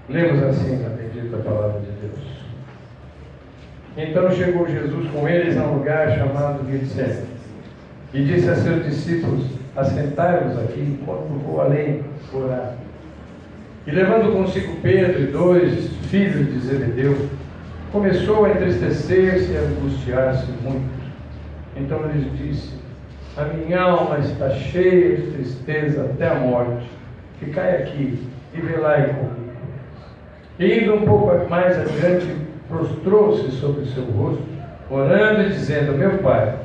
Lemos assim a bendita palavra de Deus. Então chegou Jesus com eles a um lugar chamado Getsemane e disse a seus discípulos: assentai-vos aqui enquanto vou além orar. E levando consigo Pedro e 2 filhos de Zebedeu, começou a entristecer-se e a angustiar-se muito. Então ele lhes disse: a minha alma está cheia de tristeza até a morte. Ficai aqui e velai comigo. E indo um pouco mais adiante, prostrou-se sobre o seu rosto, orando e dizendo: meu Pai,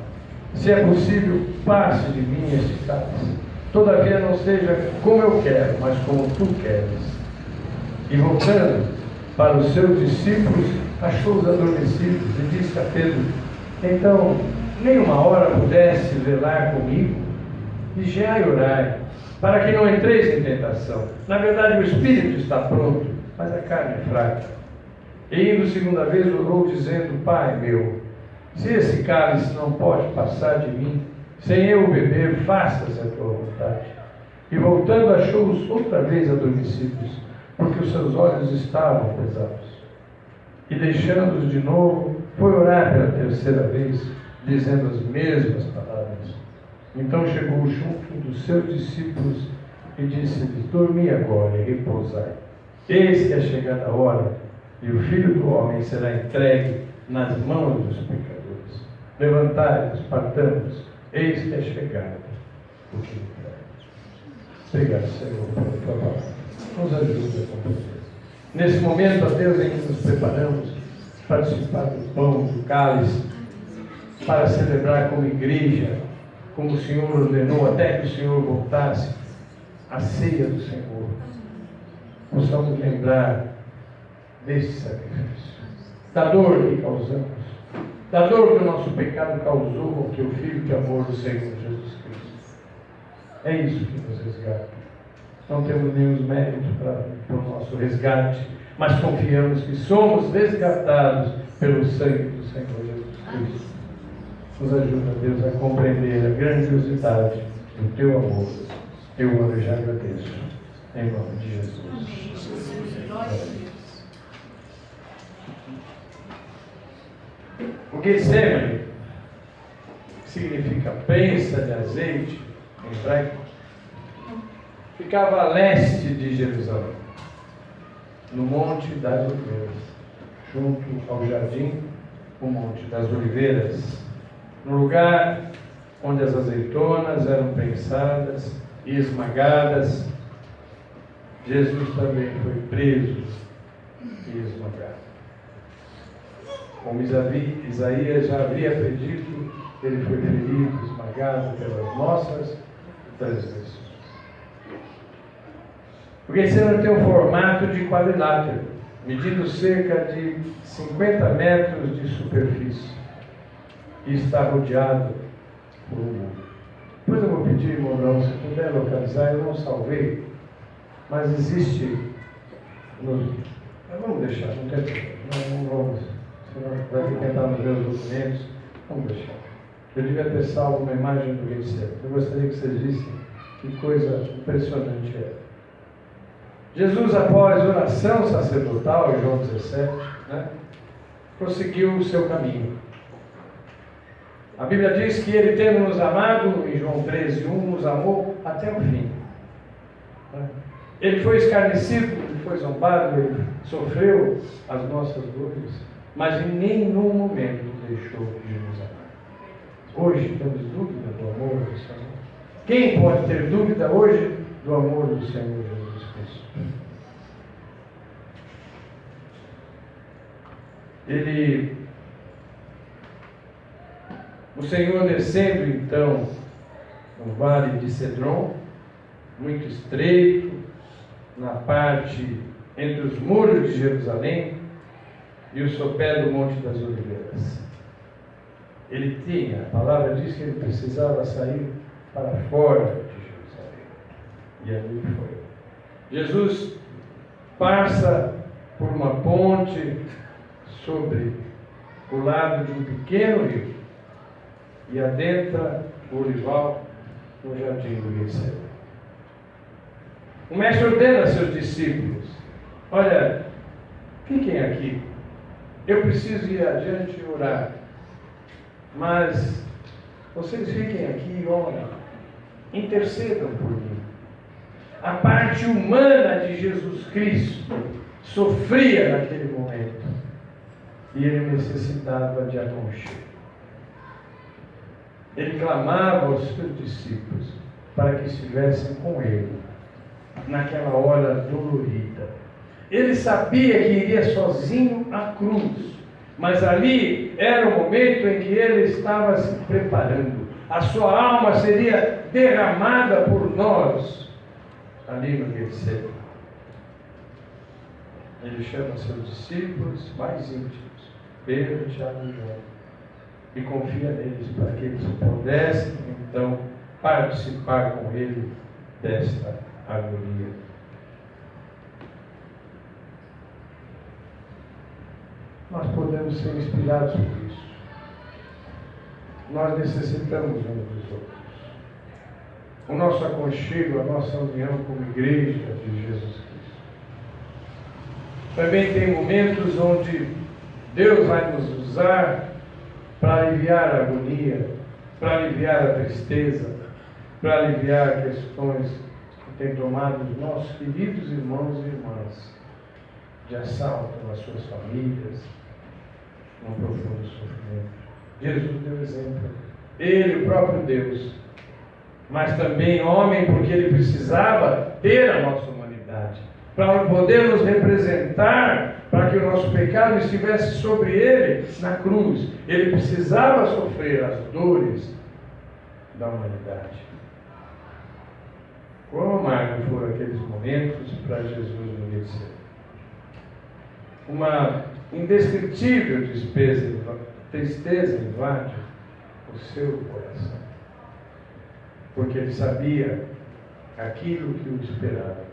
se é possível, passe de mim este cálice. Todavia não seja como eu quero, mas como tu queres. E voltando para os seus discípulos, achou-os adormecidos e disse a Pedro: então, nem uma hora pudesse velar comigo? Vigiai e orai, para que não entreis em tentação. Na verdade, o espírito está pronto, mas a carne é fraca. E indo segunda vez, orou, dizendo: Pai meu, se esse cálice não pode passar de mim, sem eu beber, faça-se a tua vontade. E voltando, achou-os outra vez adormecidos, porque os seus olhos estavam pesados. E deixando-os de novo, foi orar pela terceira vez, dizendo as mesmas palavras. Então chegou junto dos seus discípulos e disse-lhes: dormi agora e repousai. Eis que é chegada a hora, e o Filho do Homem será entregue nas mãos dos pecadores. Levantai-vos, partamos, eis que é chegada o que entrega. Obrigado, Senhor, pela tua palavra. Nos ajuda a compreender. Nesse momento, ó Deus, em que nos preparamos para participar do pão, do cálice, para celebrar como igreja, como o Senhor ordenou, até que o Senhor voltasse, a ceia do Senhor, possamos lembrar desse sacrifício, da dor que causamos, da dor que o nosso pecado causou com o teu Filho de amor, do Senhor Jesus Cristo. É isso que nos resgata. Não temos nenhum mérito para o nosso resgate, mas confiamos que somos resgatados pelo sangue do Senhor Jesus Cristo. Nos ajuda, Deus, a compreender a grandiosidade do teu amor. Eu oro e já agradeço. Em nome de Jesus. O Getsemane significa prensa de azeite em hebraico. Ficava a leste de Jerusalém, no Monte das Oliveiras, junto ao jardim, o Monte das Oliveiras, no lugar onde as azeitonas eram prensadas e esmagadas. Jesus também foi preso e esmagado. Como Isaías já havia predito, ele foi ferido, esmagado pelas nossas transgressões. O Getsemane tem um formato de quadrilátero, medindo cerca de 50 metros de superfície, e está rodeado por um muro. Depois eu vou pedir, irmão Abraão, se puder localizar, eu não salvei, mas existe. Mas vamos deixar, não tem problema, não vamos, senão vai ter que entrar nos meus documentos, vamos deixar. Eu devia ter salvo uma imagem do Getsemane. Eu gostaria que vocês vissem que coisa impressionante é. Jesus, após oração sacerdotal, em João 17, prosseguiu o seu caminho. A Bíblia diz que ele, tendo nos amado, em João 13:1, nos amou até o fim. Ele foi escarnecido, ele foi zombado, ele sofreu as nossas dores, mas em nenhum momento deixou de nos amar. Hoje temos dúvida do amor do Senhor. Quem pode ter dúvida hoje do amor do Senhor Jesus Cristo? O Senhor descendo então no vale de Cedron, muito estreito, na parte entre os muros de Jerusalém e o sopé do Monte das Oliveiras. Ele tinha, a palavra diz que ele precisava sair para fora de Jerusalém. E ali foi. Jesus passa por uma ponte sobre o lado de um pequeno rio e adentra o olival no jardim do Getsemane. O mestre ordena a seus discípulos: Olha, fiquem aqui. Eu preciso ir adiante e orar. Mas vocês fiquem aqui e orem. Intercedam por mim. A parte humana de Jesus Cristo sofria naquele momento. E ele necessitava de aconchego. Ele clamava aos seus discípulos para que estivessem com ele naquela hora dolorida. Ele sabia que iria sozinho à cruz, mas ali era o momento em que ele estava se preparando. A sua alma seria derramada por nós ali no Getsemane. Ele chama seus discípulos mais íntimos, Pedro, Tiago e João, e confia neles para que eles pudessem então participar com ele desta agonia. Nós podemos ser inspirados por isso. Nós necessitamos uns dos outros. O nosso aconchego, a nossa união como igreja de Jesus Cristo. Também tem momentos onde Deus vai nos usar para aliviar a agonia, para aliviar a tristeza, para aliviar questões que têm tomado os nossos queridos irmãos e irmãs de assalto nas suas famílias, num profundo sofrimento. Jesus deu exemplo. Ele, o próprio Deus, mas também homem, porque ele precisava ter a nossa humanidade, para poder nos representar, para que o nosso pecado estivesse sobre ele na cruz. Ele precisava sofrer as dores da humanidade. Quão amargos foram aqueles momentos para Jesus no Getsemane. Uma indescritível tristeza invade o seu coração, porque ele sabia aquilo que o esperava.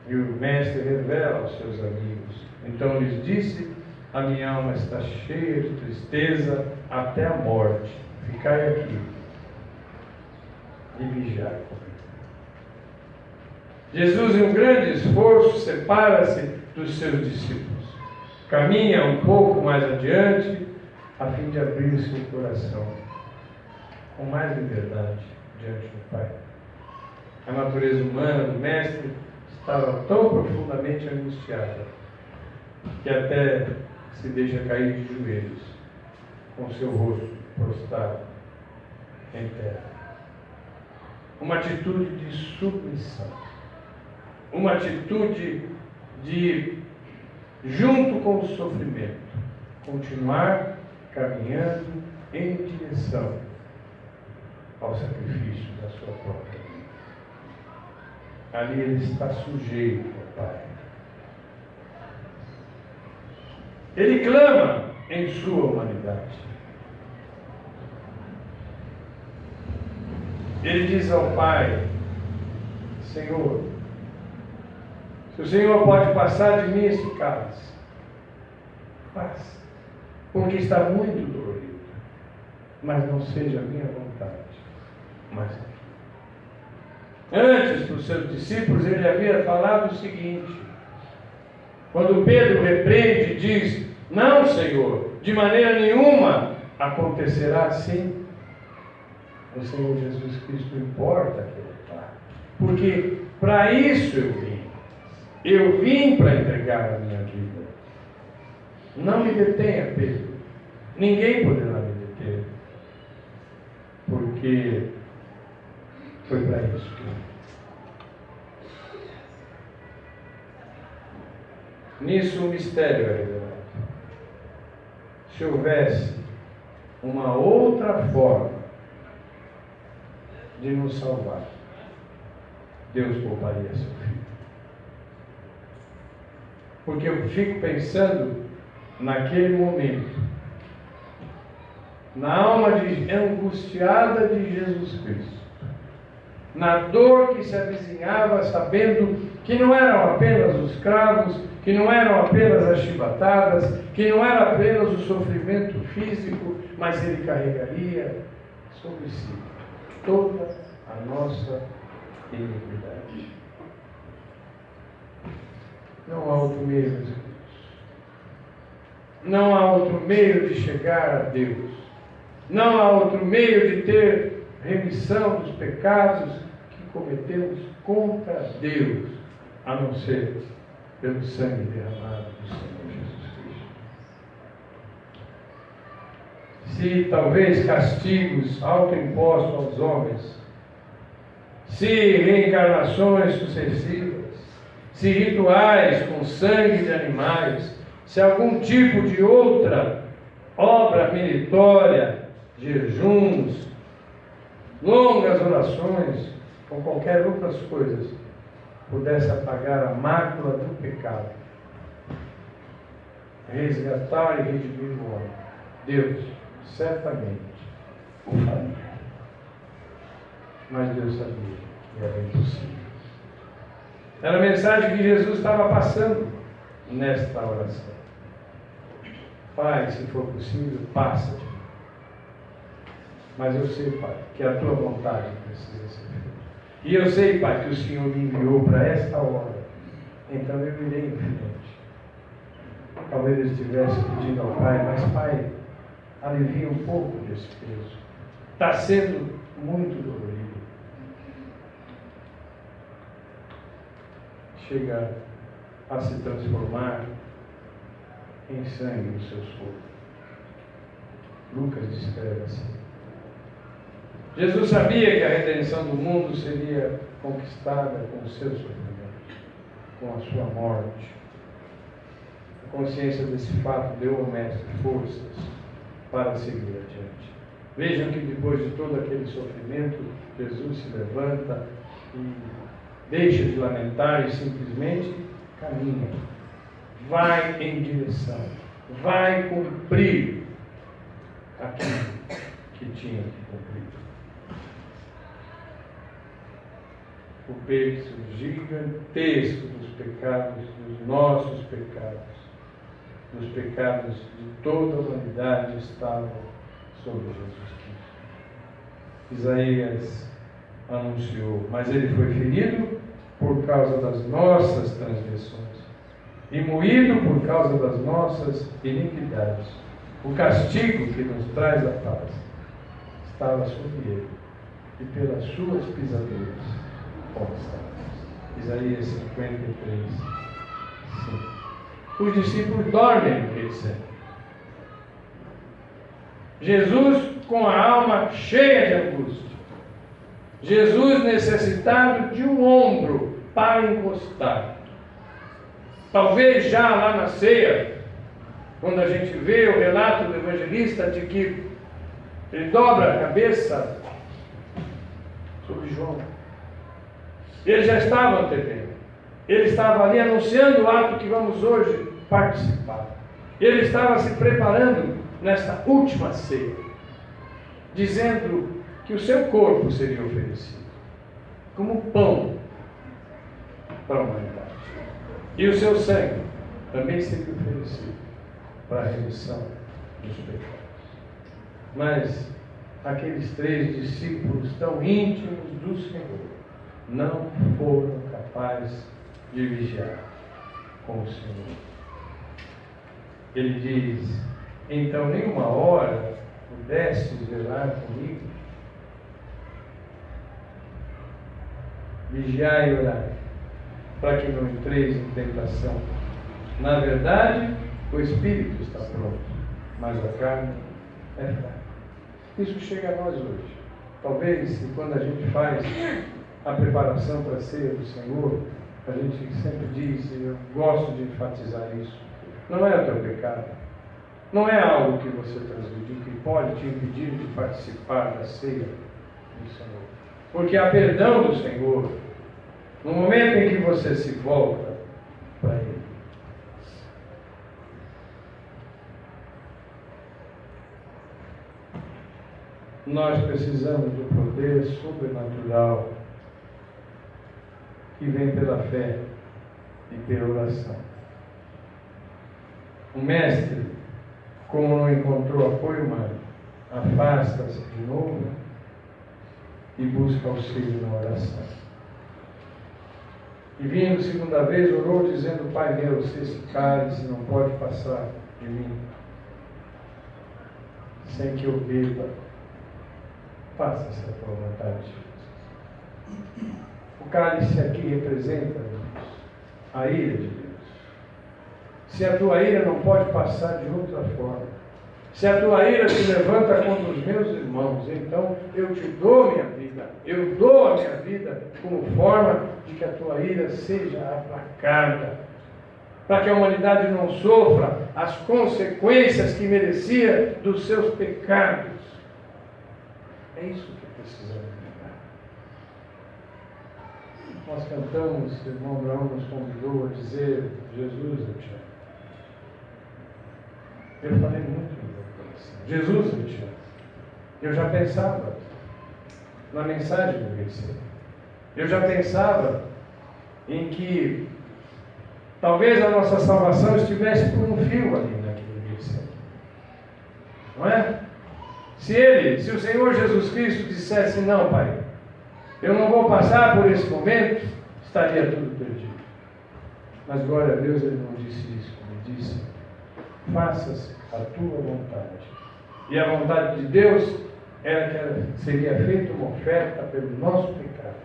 E o mestre revela aos seus amigos. Então lhes disse: a minha alma está cheia de tristeza até a morte. Ficai aqui e vigiai comigo. Jesus, em um grande esforço, separa-se dos seus discípulos. Caminha um pouco mais adiante, a fim de abrir o seu coração com mais liberdade diante do Pai. A natureza humana do Mestre estava tão profundamente angustiada que até se deixa cair de joelhos, com seu rosto prostrado em terra. Uma atitude de submissão, uma atitude de, junto com o sofrimento, continuar caminhando em direção ao sacrifício da sua própria vida. Ali ele está sujeito ao Pai. Ele clama em sua humanidade. Ele diz ao Pai: Senhor, se o Senhor pode passar de mim esse cálice, faça, porque está muito dolorido, mas não seja a minha vontade, mas a tua. Antes, para os seus discípulos, ele havia falado o seguinte: quando Pedro repreende, diz: não, Senhor, de maneira nenhuma acontecerá assim. O Senhor Jesus Cristo importa que ele fale, porque para isso eu vim. Eu vim para entregar a minha vida. Não me detenha, Pedro. Ninguém poderá me deter, porque foi para isso que eu vim. Nisso o mistério é revelado. Se houvesse uma outra forma de nos salvar, Deus pouparia seu filho. Porque eu fico pensando naquele momento, na alma angustiada de Jesus Cristo, na dor que se avizinhava, sabendo que não eram apenas os cravos, que não eram apenas as chibatadas, que não era apenas o sofrimento físico, mas ele carregaria sobre si toda a nossa iniquidade. Não há outro meio, meus irmãos. Não há outro meio de chegar a Deus. Não há outro meio de ter remissão dos pecados que cometemos contra Deus, a não ser pelo sangue derramado do Senhor Jesus Cristo. Se talvez castigos autoimpostos aos homens, se reencarnações sucessivas, se rituais com sangue de animais, se algum tipo de outra obra meritória, jejuns, longas orações, ou qualquer outras coisas, pudesse apagar a mácula do pecado, resgatar e redimir o homem, Deus certamente o faria. Mas Deus sabia que era impossível. Era a mensagem que Jesus estava passando nesta oração. Pai, se for possível, passa de mim. Mas eu sei, Pai, que a tua vontade precisa ser feita. E eu sei, Pai, que o Senhor me enviou para esta hora. Então eu irei em frente. Talvez eu estivesse pedindo ao Pai, mas Pai, alivia um pouco desse peso. Está sendo muito dolorido. Chega a se transformar em sangue no seu soro. Lucas descreve assim. Jesus sabia que a redenção do mundo seria conquistada com o seu sofrimento, com a sua morte. A consciência desse fato deu ao mestre forças para seguir adiante. Vejam que depois de todo aquele sofrimento, Jesus se levanta e deixa de lamentar e simplesmente caminha. Vai em direção, vai cumprir aquilo que tinha que cumprir. O peso gigantesco dos pecados, dos nossos pecados, dos pecados de toda a humanidade estava sobre Jesus Cristo. Isaías anunciou, mas ele foi ferido por causa das nossas transgressões e moído por causa das nossas iniquidades. O castigo que nos traz a paz estava sobre ele, e pelas suas pisaduras fomos sarados. Isaías 53, 5. Os discípulos dormem no Getsemane. Jesus com a alma cheia de angústia. Jesus necessitado de um ombro para encostar. Talvez já lá na ceia, quando a gente vê o relato do evangelista de que ele dobra a cabeça sobre João. Ele já estava antevendo. Ele estava ali anunciando o ato que vamos hoje participar. Ele estava se preparando nesta última ceia, dizendo que o seu corpo seria oferecido como pão para a humanidade. E o seu sangue também seria oferecido para a remissão dos pecados. Mas aqueles 3 discípulos tão íntimos do Senhor não foram capazes de vigiar com o Senhor. Ele diz, então nenhuma hora pudestes velar comigo. Vigiai e orai, para que não entreis em tentação. Na verdade, o espírito está pronto, mas a carne é fraca. Isso chega a nós hoje. Talvez, quando a gente faz a preparação para a ceia do Senhor, a gente sempre diz, e eu gosto de enfatizar isso, não é o teu pecado, não é algo que você transgrediu que pode te impedir de participar da ceia do Senhor. Porque há perdão do Senhor no momento em que você se volta para Ele. Nós precisamos do poder sobrenatural que vem pela fé e pela oração. O mestre, como não encontrou apoio humano, afasta-se de novo e busca auxílio na oração. E vindo segunda vez, orou dizendo: Pai meu, se esse cálice não pode passar de mim, sem que eu beba, faça-se a tua vontade. O cálice aqui representa, irmãos, a ira de Deus. Se a tua ira não pode passar de outra forma, se a tua ira se levanta contra os meus irmãos, então eu te dou minha vida, eu dou a minha vida como forma de que a tua ira seja aplacada, para que a humanidade não sofra as consequências que merecia dos seus pecados. É isso que precisamos lembrar. Nós cantamos, o irmão Abraão nos convidou a dizer: Jesus, eu te amo. Eu falei muito no meu coração: Jesus, eu te amo. Eu já pensava na mensagem do Getsemane. Eu já pensava em que talvez a nossa salvação estivesse por um fio ali naquele Getsemane. Não é? Se o Senhor Jesus Cristo dissesse: não, Pai, eu não vou passar por esse momento, estaria tudo perdido. Mas glória a Deus, ele não disse isso, ele disse: faça-se a tua vontade. E a vontade de Deus era que seria feita uma oferta pelo nosso pecado,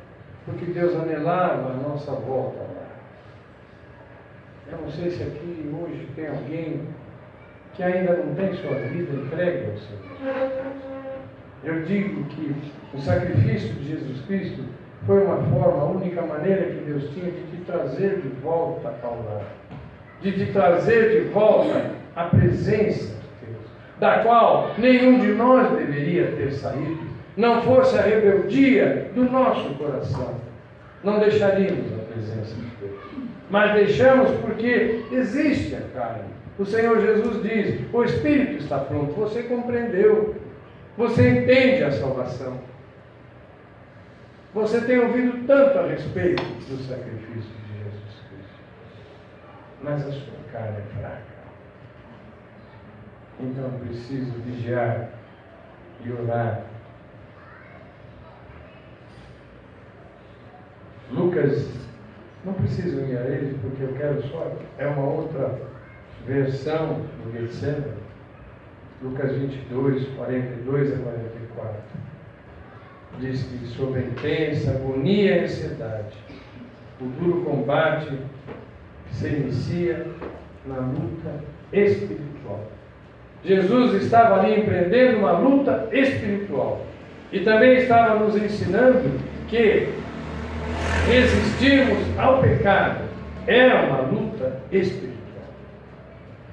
porque Deus anelava a nossa volta lá. Eu não sei se aqui hoje tem alguém que ainda não tem sua vida entregue ao Senhor. Eu digo que o sacrifício de Jesus Cristo foi uma forma, a única maneira que Deus tinha de te trazer de volta ao lar, de te trazer de volta à presença de Deus, da qual nenhum de nós deveria ter saído. Não fosse a rebeldia do nosso coração, não deixaríamos a presença de Deus. Mas deixamos porque existe a carne. O Senhor Jesus diz: o Espírito está pronto. Você compreendeu, você entende a salvação, você tem ouvido tanto a respeito do sacrifício de Jesus Cristo, mas a sua carne é fraca. Então preciso vigiar e orar. Lucas, não preciso ir a ele, porque eu quero só, é uma outra versão do Getsemane. Lucas 22, 42 a 44. Diz que sobre a intensa agonia e ansiedade, o duro combate se inicia na luta espiritual. Jesus estava ali empreendendo uma luta espiritual. E também estava nos ensinando que resistirmos ao pecado é uma luta espiritual,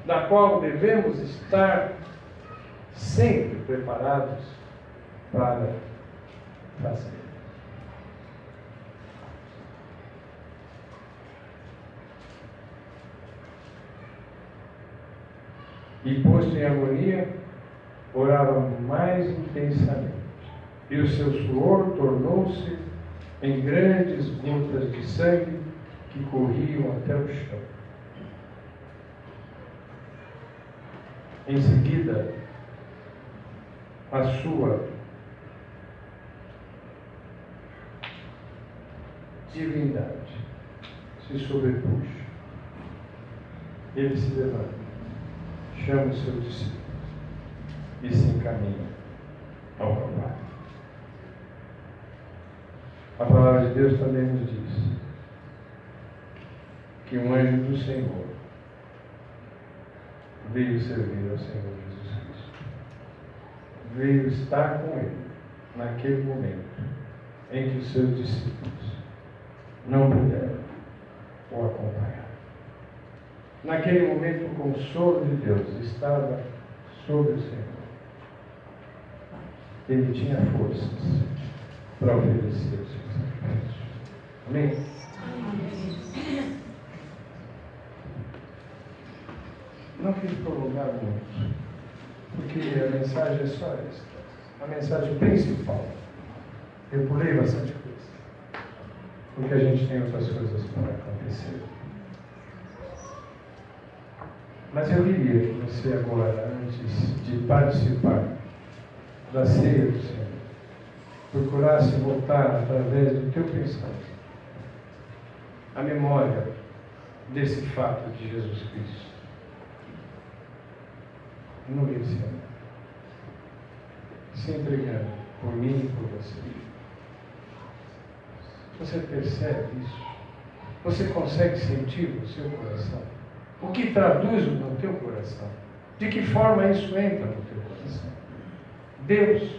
da qual devemos estar sempre preparados para fazer. E posto em agonia, orava mais intensamente, e o seu suor tornou-se em grandes gotas de sangue que corriam até o chão. Em seguida, a sua divindade se sobrepuxa. Ele se levanta, chama os seus discípulos e se encaminha ao Calvário. A palavra de Deus também nos diz que um anjo do Senhor veio servir ao Senhor Jesus Cristo. Veio estar com ele naquele momento em que os seus discípulos não puderam o acompanhar. Naquele momento, o consolo de Deus estava sobre o Senhor. Ele tinha forças para oferecer o seu sacrifício. Amém? Não quis prolongar muito, porque a mensagem é só essa. A mensagem principal. Eu pulei bastante coisa, porque a gente tem outras coisas para acontecer. Mas eu queria que você agora, antes de participar da ceia do Senhor, procurasse voltar através do teu pensamento a memória desse fato de Jesus Cristo no Getsemane, se entregando por mim e por você. Você percebe isso? Você consegue sentir no seu coração? O que traduz no teu coração? De que forma isso entra no teu coração? Deus,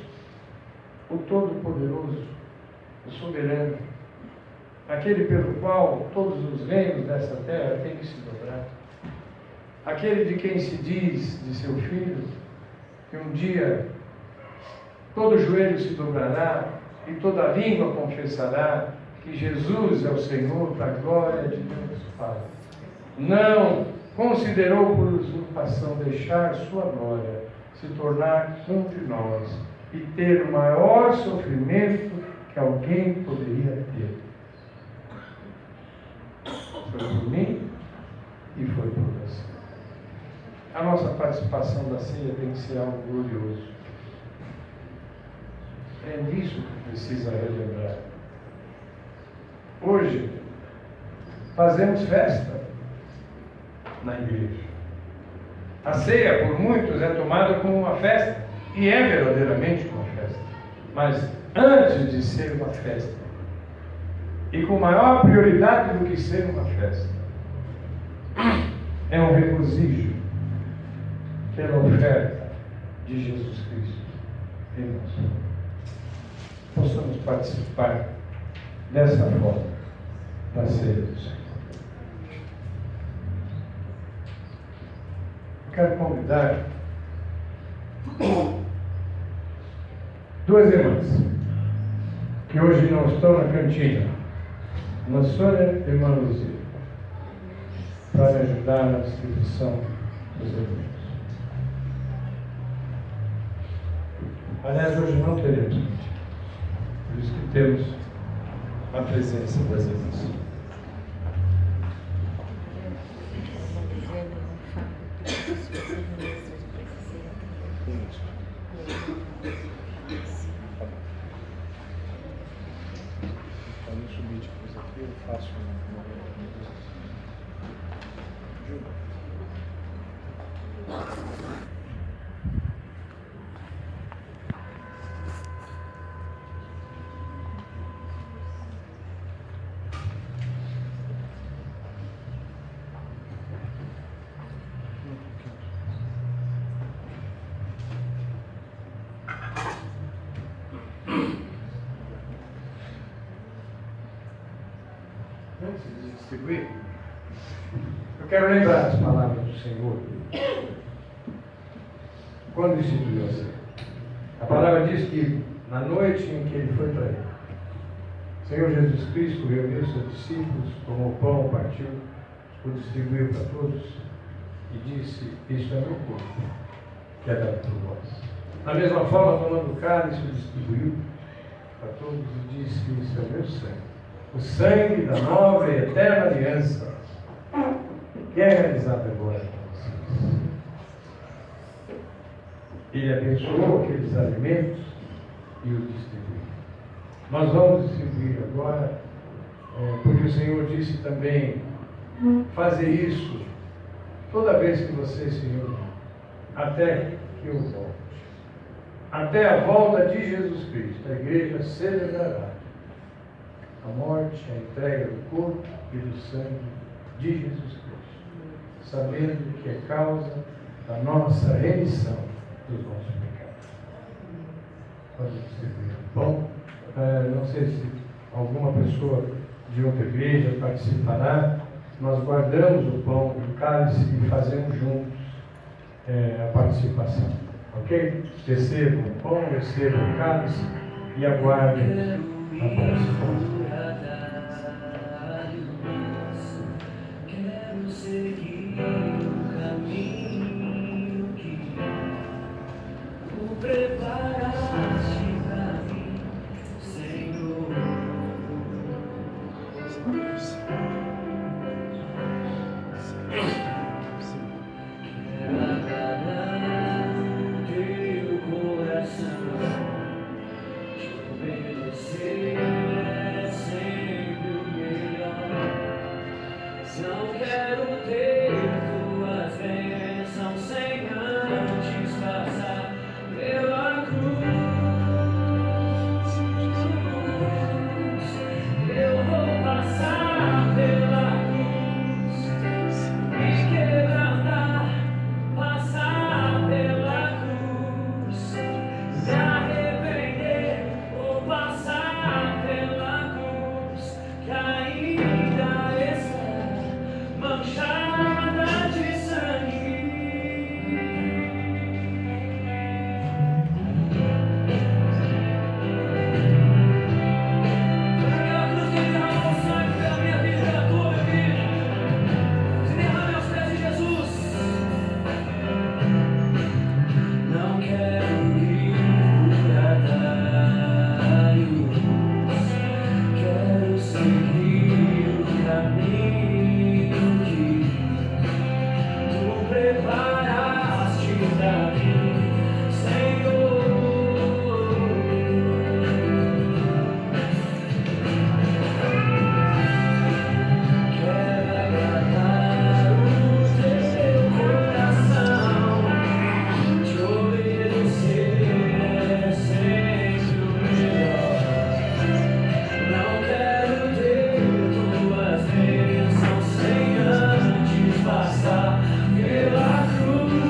o Todo-Poderoso, o Soberano, aquele pelo qual todos os reinos dessa terra têm que se dobrar, aquele de quem se diz de seu Filho que um dia todo joelho se dobrará e toda língua confessará que Jesus é o Senhor, para a glória de Deus Pai. Não considerou por usurpação deixar sua glória, se tornar um de nós e ter o maior sofrimento que alguém poderia ter. Foi por mim e foi por você. A nossa participação da ceia tem que ser algo glorioso. É nisso que precisa relembrar. Hoje, fazemos festa na igreja. A ceia, por muitos, é tomada como uma festa, e é verdadeiramente uma festa. Mas antes de ser uma festa, e com maior prioridade do que ser uma festa, é um regozijo pela oferta de Jesus Cristo em nós. Possamos participar dessa forma da ceia do Senhor. Quero convidar duas irmãs que hoje não estão na cantina, Irmã Sônia e Irmã Luzia, para me ajudar na distribuição dos alimentos. Aliás, hoje não teremos cantina, por isso que temos a presença das irmãs. Quando eu subir depois aqui, eu faço uma Antes de distribuir, eu quero lembrar as palavras do Senhor quando instituiu a ceia. A palavra diz que na noite em que ele foi traído, o Senhor Jesus Cristo reuniu seus discípulos, tomou o pão, partiu, o distribuiu para todos e disse: "Isto é meu corpo, que é dado por vós." Da mesma forma, tomando o cálice, o distribuiu para todos e disse: "Isto é meu sangue, o sangue da nova e eterna aliança, que é realizado agora para vocês." Ele abençoou aqueles alimentos e os distribuiu. Nós vamos distribuir agora, porque o Senhor disse também: fazer isso toda vez que você se reunir, até que eu volte. Até a volta de Jesus Cristo, a igreja celebrará a morte, a entrega do corpo e do sangue de Jesus Cristo, sabendo que é causa da nossa remissão dos nossos pecados. Pode distribuir. Bom, não sei se alguma pessoa de outra igreja participará. Nós guardamos o pão e o cálice e fazemos juntos a participação. Ok? Recebam o pão, recebam o cálice e aguardem a participação. Quero seguir o caminho que tu preparaste para mim, Senhor. Quero agradar o teu coração, te obedecer. quero ter tuas bênçãos sem antes passar pela cruz. Eu vou passar pela cruz, me quebrantar, passar pela cruz, me arrepender, vou passar pela cruz, que ainda está manchada de sangue. Não quero ir por atalhos, quero seguir o caminho que tu preparaste pra mim, Senhor. Quero agradar o teu coração. Te obedecer é sempre o melhor. Não quero ter tuas bênçãos sem antes passar pela cruz.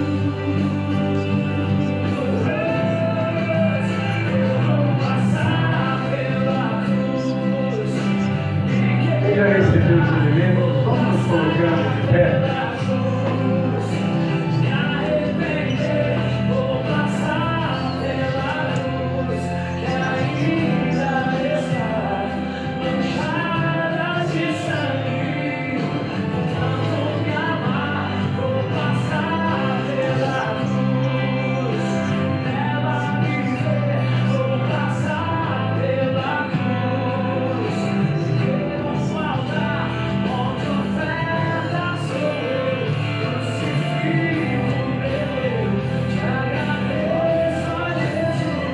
Eu vou passar pela cruz. Quem já recebeu os elementos, vamos nos colocar de pé. Me arrepender, vou passar pela cruz, que ainda está manchada de sangue. Tanto me amar, vou passar pela cruz, nela me ver, vou passar pela cruz. Quero faltar onde oferta sou eu, crucifico meu, te agradeço a Jesus.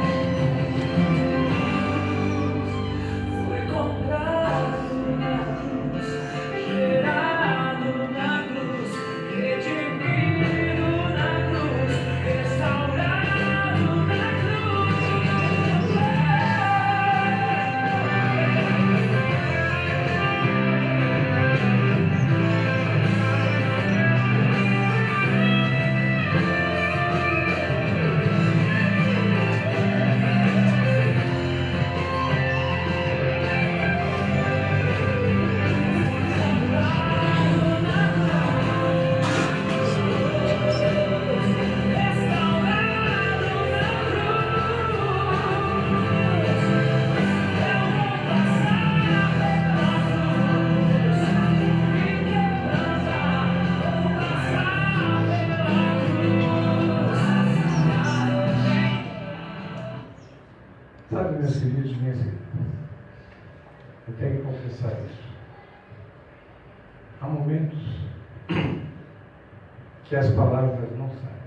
Fui comprado na cruz, gerado na cruz, redimido na cruz, restaurado na cruz. Sabe, meus queridos, minhas queridas, eu tenho que confessar isso. Há momentos que as palavras não saem,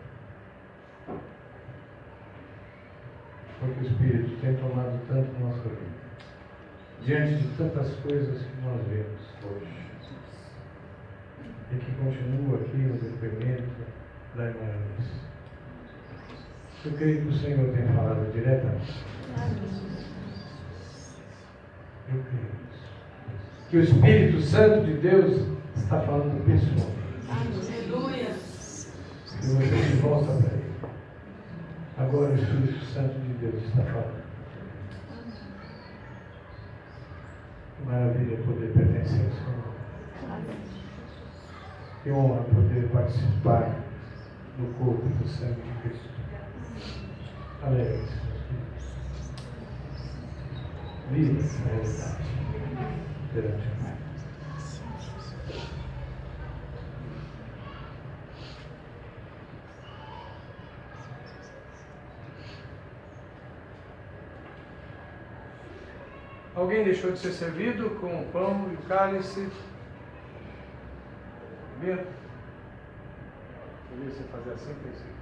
porque o Espírito tem tomado tanto nossa vida, diante de tantas coisas que nós vemos hoje, e que continua aqui no depoimento da irmã Eunice. Eu creio que o Senhor tem falado diretamente. Eu creio nisso. Que o Espírito Santo de Deus está falando pessoalmente. Aleluia. E você se volta para Ele. Agora o Espírito Santo de Deus está falando. Que maravilha poder pertencer ao Senhor. Que honra poder participar do corpo e do sangue de Cristo. Alegre-se, meus queridos. Viva essa realidade perante a Pai. Alguém deixou de ser servido com o pão e o cálice? Bento? Poderia você fazer assim, Priscila?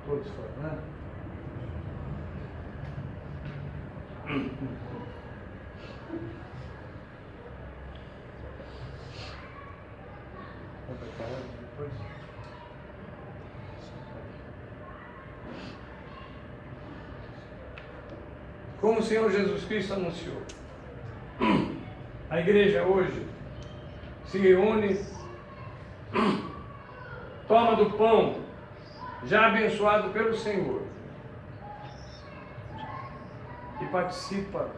Todos foram, né? completar depois. Como o Senhor Jesus Cristo anunciou, a igreja hoje se reúne, toma do pão já abençoado pelo Senhor e participa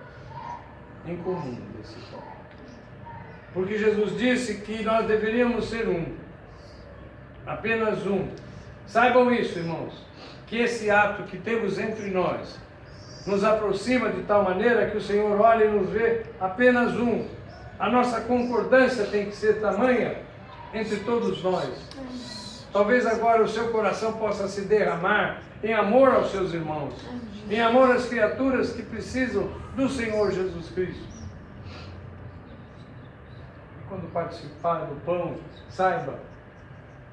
em comum desse pão. Porque Jesus disse que nós deveríamos ser um, apenas um. Saibam isso, irmãos, que esse ato que temos entre nós nos aproxima de tal maneira que o Senhor olha e nos vê apenas um. A nossa concordância tem que ser tamanha entre todos nós. Talvez agora o seu coração possa se derramar em amor aos seus irmãos, em amor às criaturas que precisam do Senhor Jesus Cristo. E quando participar do pão, saiba,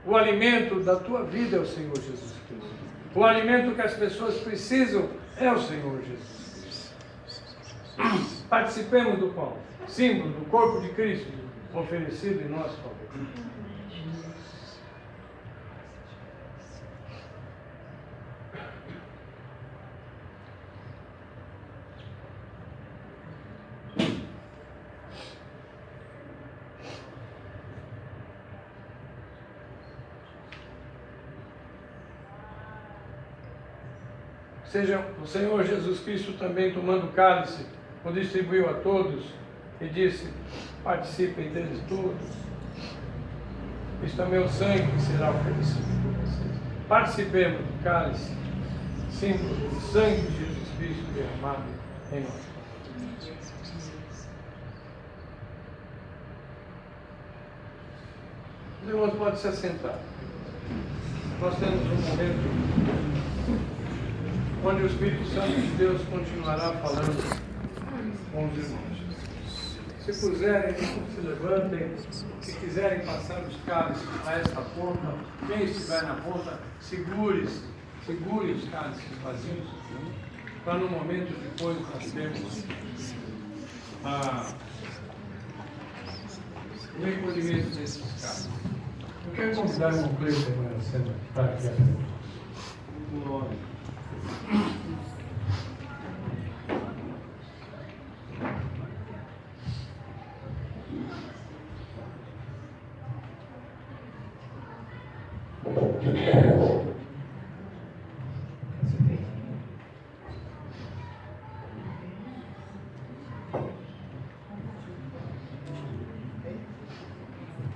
o alimento da tua vida é o Senhor Jesus Cristo. O alimento que as pessoas precisam é o Senhor Jesus Cristo. Participemos do pão, símbolo do corpo de Cristo, oferecido em nosso favor. Seja o Senhor Jesus Cristo também tomando o cálice, o distribuiu a todos e disse: participem deles todos. Isto é meu sangue que será oferecido por vocês. Participemos do cálice, símbolo do sangue de Jesus Cristo derramado em nós. Os irmãos podem se assentar. Nós temos um momento onde o Espírito Santo de Deus continuará falando com os irmãos. Se puderem, se levantem. Se quiserem passar os cálices a esta ponta, quem estiver na ponta, segure os cálices vazios, para no momento depois nós termos o recolhimento desses cálices. Eu quero convidar o irmão Cleiton para aqui à frente. Glória.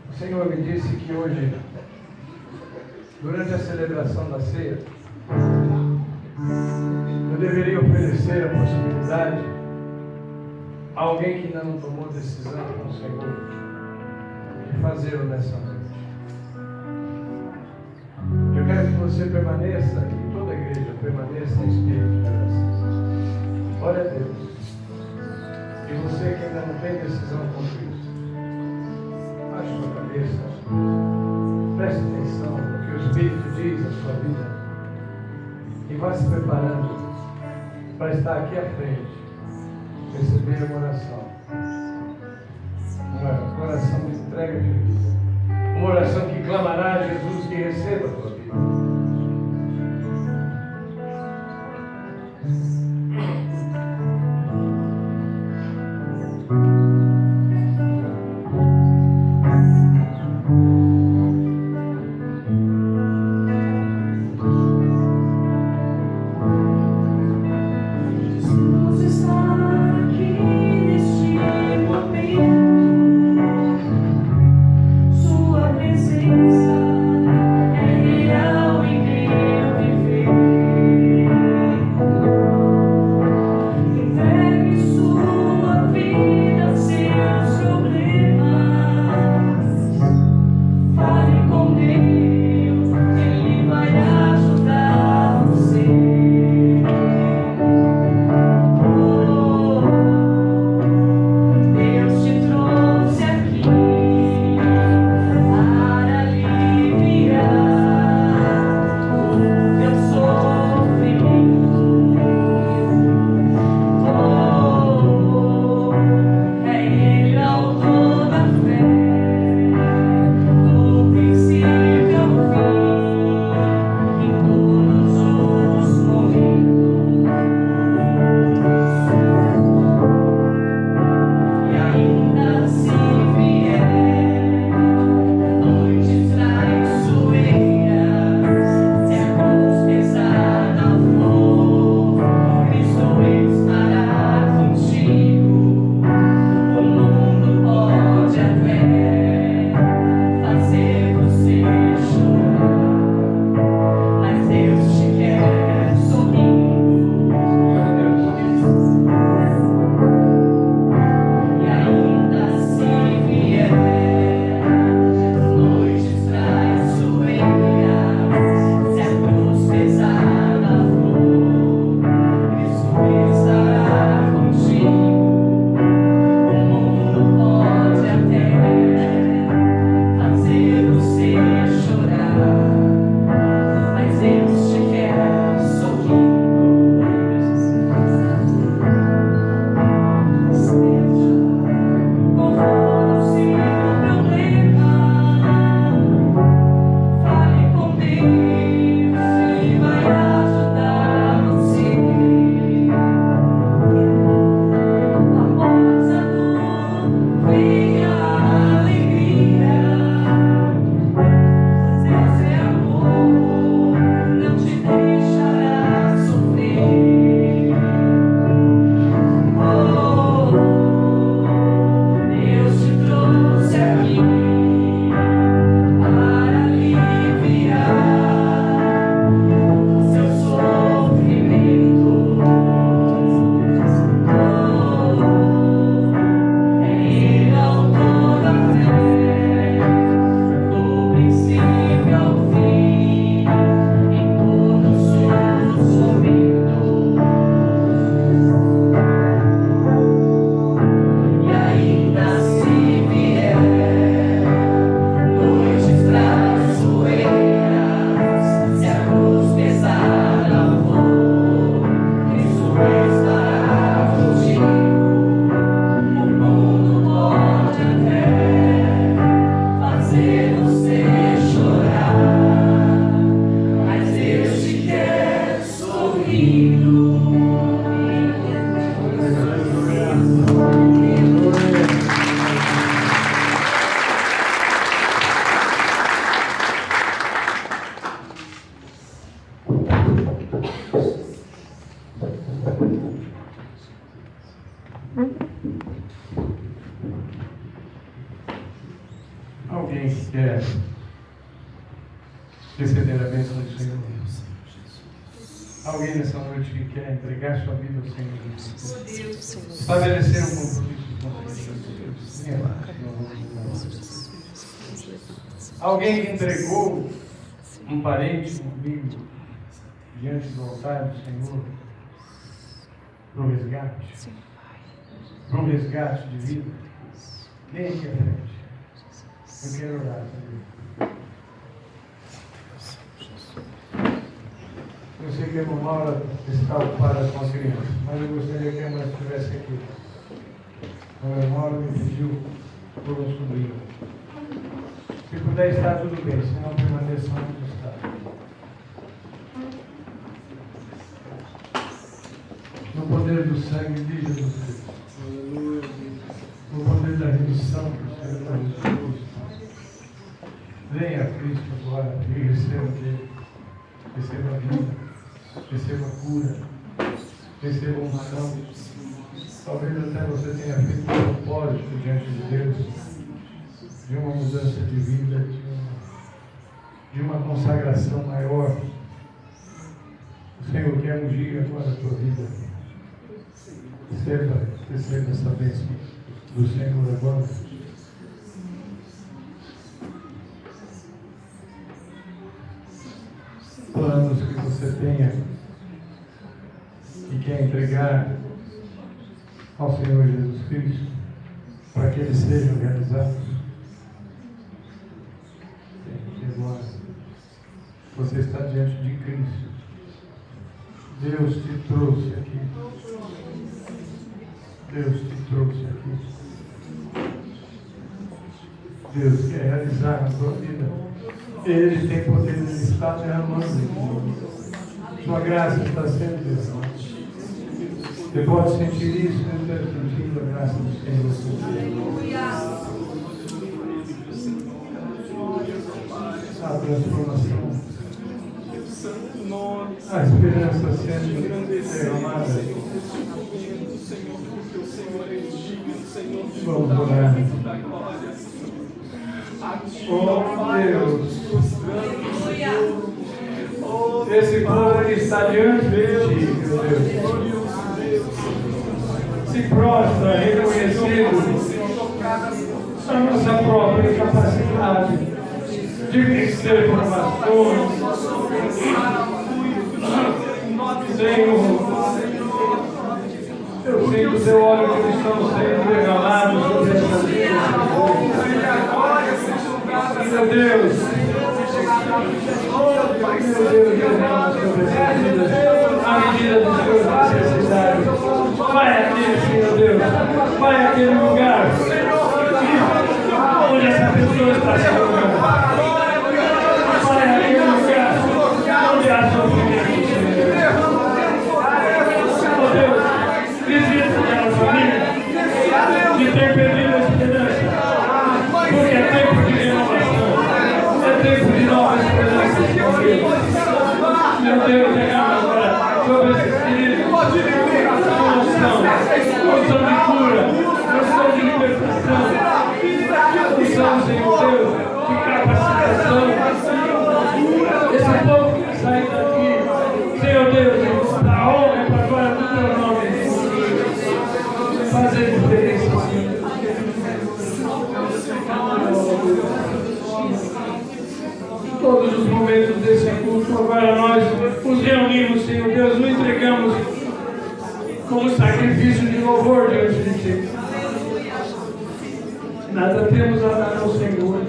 O Senhor me disse que hoje, durante a celebração da ceia, eu deveria oferecer a possibilidade a alguém que ainda não tomou decisão com o Senhor de fazê-lo nessa noite. Eu quero que você permaneça, e toda a igreja permaneça em espírito de graças. Glória a Deus. E você que ainda não tem decisão com Cristo, baixe sua cabeça, preste atenção no que o Espírito diz à sua vida. E vá se preparando para estar aqui à frente, receber uma oração. Uma oração de entrega de vida. Uma oração que clamará a Jesus que receba a tua vida. alguém que quer receber a bênção do Senhor? Alguém nessa noite que quer entregar sua vida ao Senhor Jesus? Estabelecer um compromisso com o Senhor Jesus? Alguém que entregou um parente, um amigo, diante do altar do Senhor, para o resgate de vida? Vem aqui à frente. Eu quero orar também. Eu sei que a irmã Maura está ocupada com a criança, mas eu gostaria que a irmã estivesse aqui. A irmã Maura me pediu por um sobrinho. Se puder estar, tudo bem, se não permaneça onde está. No poder do sangue de Jesus Cristo. No poder da remissão que o Senhor está nos dando. Venha a Cristo agora e receba dele. Receba a vida. Receba a cura. Receba a unção. Talvez até você tenha feito um propósito diante de Deus de uma mudança de vida, de uma consagração maior. O Senhor quer ungir agora a tua vida. Receba essa bênção do Senhor agora. Planos que você tenha e quer entregar ao Senhor Jesus Cristo para que eles sejam realizados. Agora você está diante de Cristo. Deus te trouxe aqui. Deus te trouxe aqui. Deus quer realizar na tua vida. Ele tem poder, Ele está derramando. Sua graça está sendo derramada. Você pode sentir isso, eu estou sentindo a graça do Senhor. A transformação. A esperança sendo derramada. Vamos orar. Oh Deus, esse povo está diante de ti, meu Deus. Se prostra, reconhecendo a nossa própria capacidade de vencer provações. Senhor, eu sinto o teu óleo que estão sendo derramados sobre essa vida. Meu Deus, derrama sobre essa vida, à medida dos seus necessidades. Vai aqui, Senhor Deus, vai àquele lugar onde essa pessoa está se jogando. Vai àquele lugar onde há sofrimento. Oh Deus, visita aquela família que tem perdido a esperança, porque é tempo de renovação, é tempo de nova esperança. Meu Deus, derrama agora sobre esses queridos unção de cura, unção de libertação, unção, Senhor Deus, de capacitação. Esse povo que sai daqui, Senhor Deus, da honra para a glória do teu nome, fazer diferença, Senhor. Todos os momentos desse culto, agora nós nos reunimos, Senhor Deus, nos entregamos como sacrifício de louvor diante de ti. Nada temos a dar ao Senhor,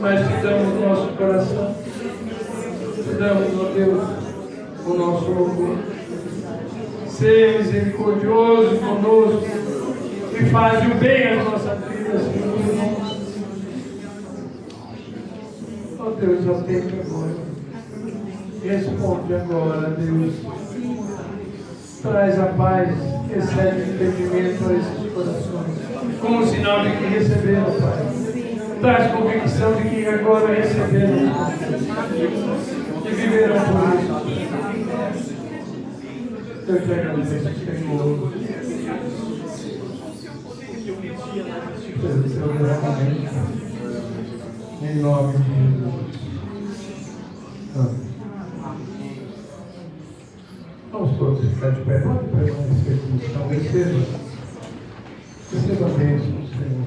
mas te damos o nosso coração, te damos, ó Deus, o nosso louvor. Seja misericordioso conosco e faz o bem às nossas vidas, Senhor. Ó Deus, atende agora. Responde agora, Deus. Traz a paz que excede o entendimento a esses corações, como sinal de que receberam, Pai. Traz convicção de que agora receberam e viverão por isso. Eu te agradeço, Senhor, pelo seu derramamento. Em nome de Jesus. Amém. Vamos todos ficar de pé. Pode permanecer como estão. Receba a bênção do Senhor.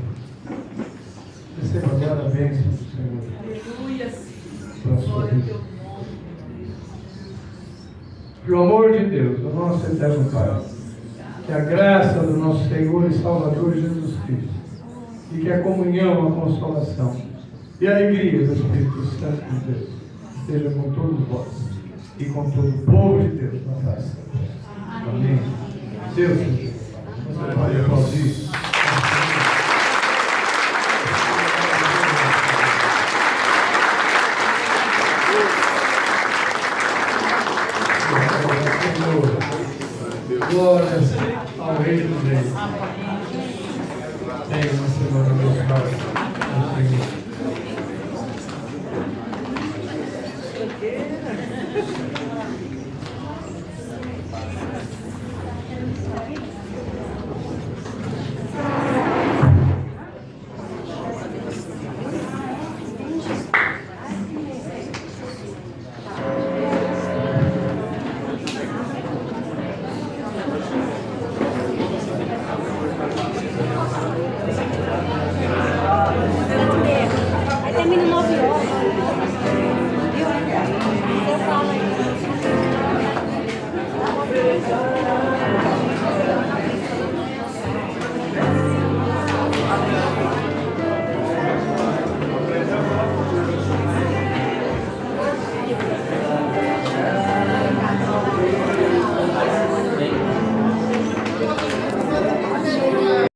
Receba agora a bênção do Senhor. Aleluia. Para a sua Glória ao vida. teu nome. Que o amor de Deus, do nosso eterno Pai, que a graça do nosso Senhor e Salvador Jesus Cristo, e que a comunhão, a consolação e a alegria do Espírito Santo de Deus esteja com todos vós e com todo o povo de Deus na face da terra. Amém. Deus, você pode aplaudir. Glórias ao Rei dos Reis. Tenha uma semana abençoada.